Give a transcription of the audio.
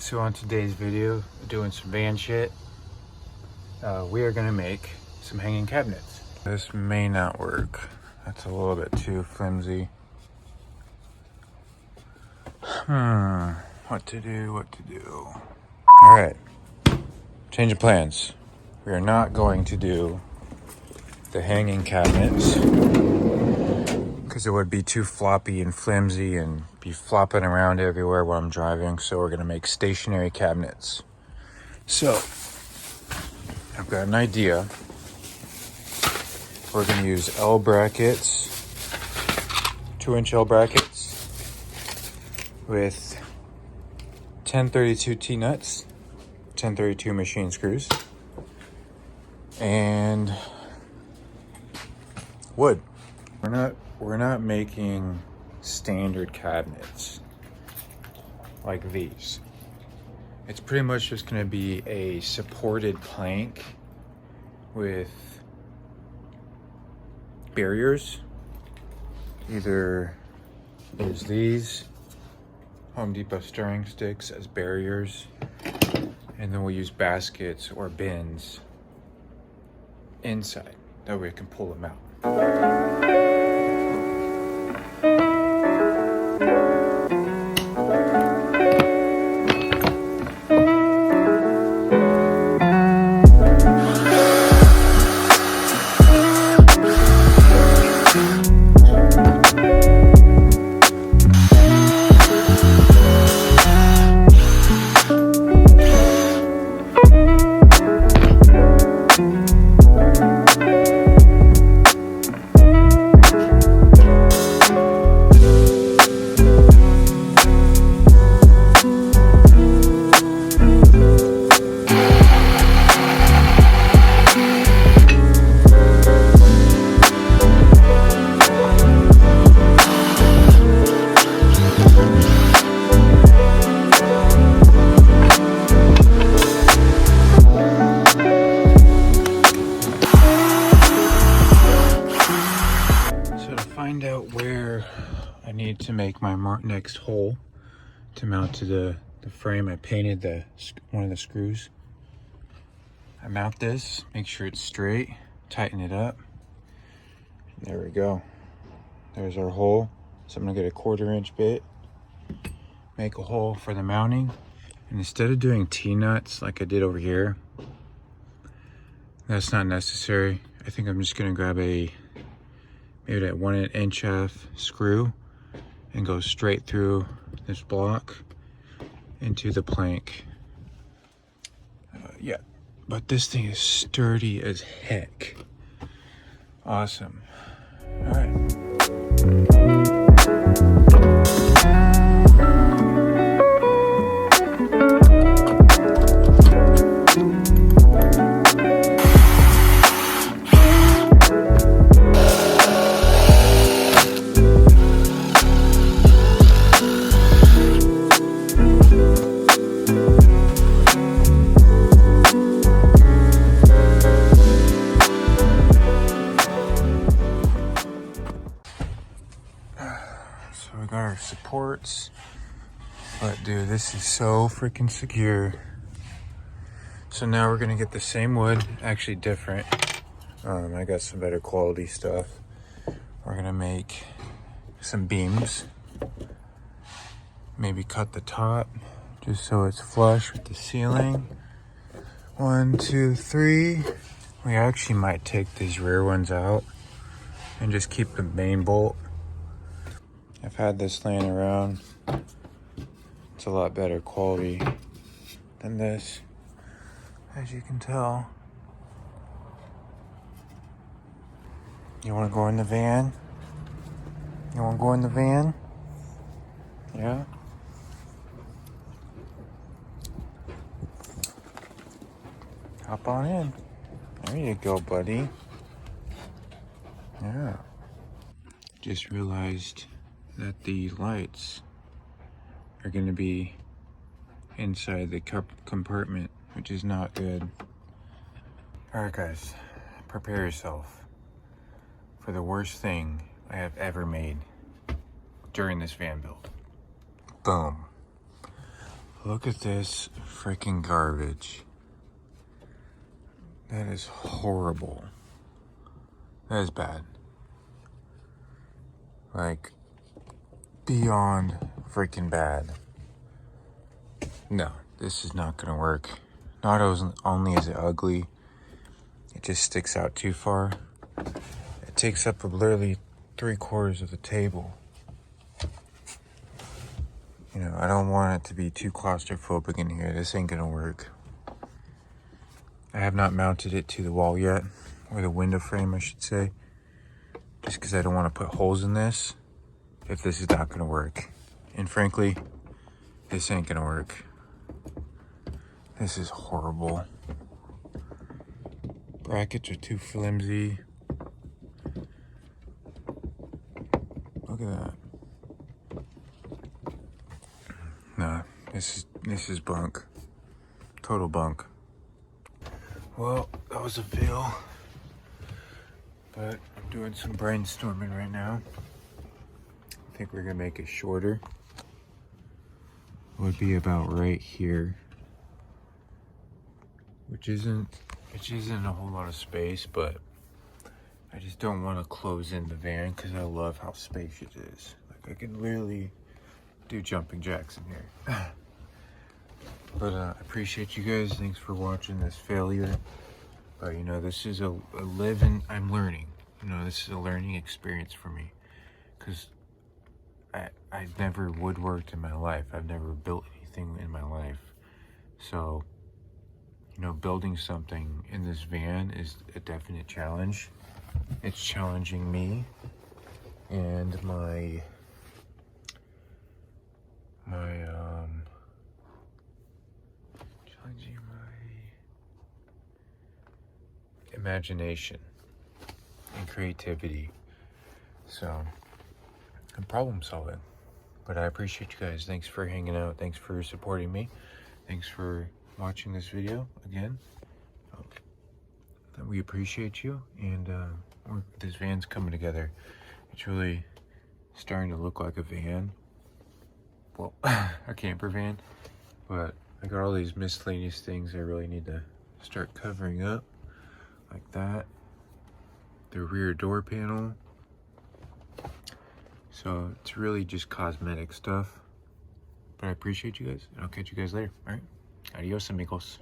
So on today's video, doing some van shit, we are gonna make some hanging cabinets. This may not work. That's a little bit too flimsy. What to do? All right, change of plans. We are not going to do the hanging cabinets because it would be too floppy and flimsy and be flopping around everywhere while I'm driving. So we're gonna make stationary cabinets. So I've got an idea. We're gonna use L brackets, 2-inch L brackets with 1032 T-nuts, 1032 machine screws, and wood. We're not making standard cabinets like these. It's pretty much just gonna be a supported plank with barriers. Either there's these Home Depot stirring sticks as barriers, and then we'll use baskets or bins inside. That way we can pull them out. Find out where I need to make my next hole to mount to the frame. I painted one of the screws. I mount this, make sure it's straight, tighten it up. There we go. There's our hole. So I'm gonna get a 1/4-inch bit, make a hole for the mounting. And instead of doing T-nuts like I did over here, that's not necessary. I think I'm just gonna grab maybe that 1.5-inch screw and go straight through this block into the plank. Yeah, but this thing is sturdy as heck. Awesome. All right. So we got our supports, but dude, this is so freaking secure. So now we're gonna get the same wood, actually different. I got some better quality stuff. We're gonna make some beams, maybe cut the top just so it's flush with the ceiling. 1, 2, 3. We actually might take these rear ones out and just keep the main bolt. I've had this laying around. It's a lot better quality than this, as you can tell. You wanna go in the van? You wanna go in the van? Yeah? Hop on in. There you go, buddy. Yeah. Just realized that the lights are going to be inside the compartment, which is not good. All right, guys, prepare yourself for the worst thing I have ever made during this van build. Boom. Look at this freaking garbage. That is horrible. That is bad. Like, beyond freaking bad. No, this is not gonna work. Not only is it ugly, it just sticks out too far. It takes up literally 3/4 of the table. You know, I don't want it to be too claustrophobic in here. This ain't gonna work. I have not mounted it to the wall yet, or the window frame, I should say, just because I don't want to put holes in this if this is not gonna work. And frankly, this ain't gonna work. This is horrible. Brackets are too flimsy. Look at that. Nah, this is bunk. Total bunk. Well, that was a fail. But I'm doing some brainstorming right now. I think we're gonna make it shorter. Would be about right here. Which isn't a whole lot of space, but I just don't want to close in the van because I love how spacious it is. Like, I can literally do jumping jacks in here. But I appreciate you guys. Thanks for watching this failure. But you know, this is a I'm learning. You know, this is a learning experience for me. Because I've never woodworked in my life. I've never built anything in my life. So, you know, building something in this van is a definite challenge. It's challenging me and my challenging my imagination and creativity. So I'm problem solving. But I appreciate you guys. Thanks for hanging out. Thanks for supporting me. Thanks for watching this video again. We appreciate you, and this van's coming together. It's really starting to look like a van. Well, a camper van, but I got all these miscellaneous things I really need to start covering up, like that. The rear door panel. So it's really just cosmetic stuff. But I appreciate you guys, and I'll catch you guys later. All right, adios amigos.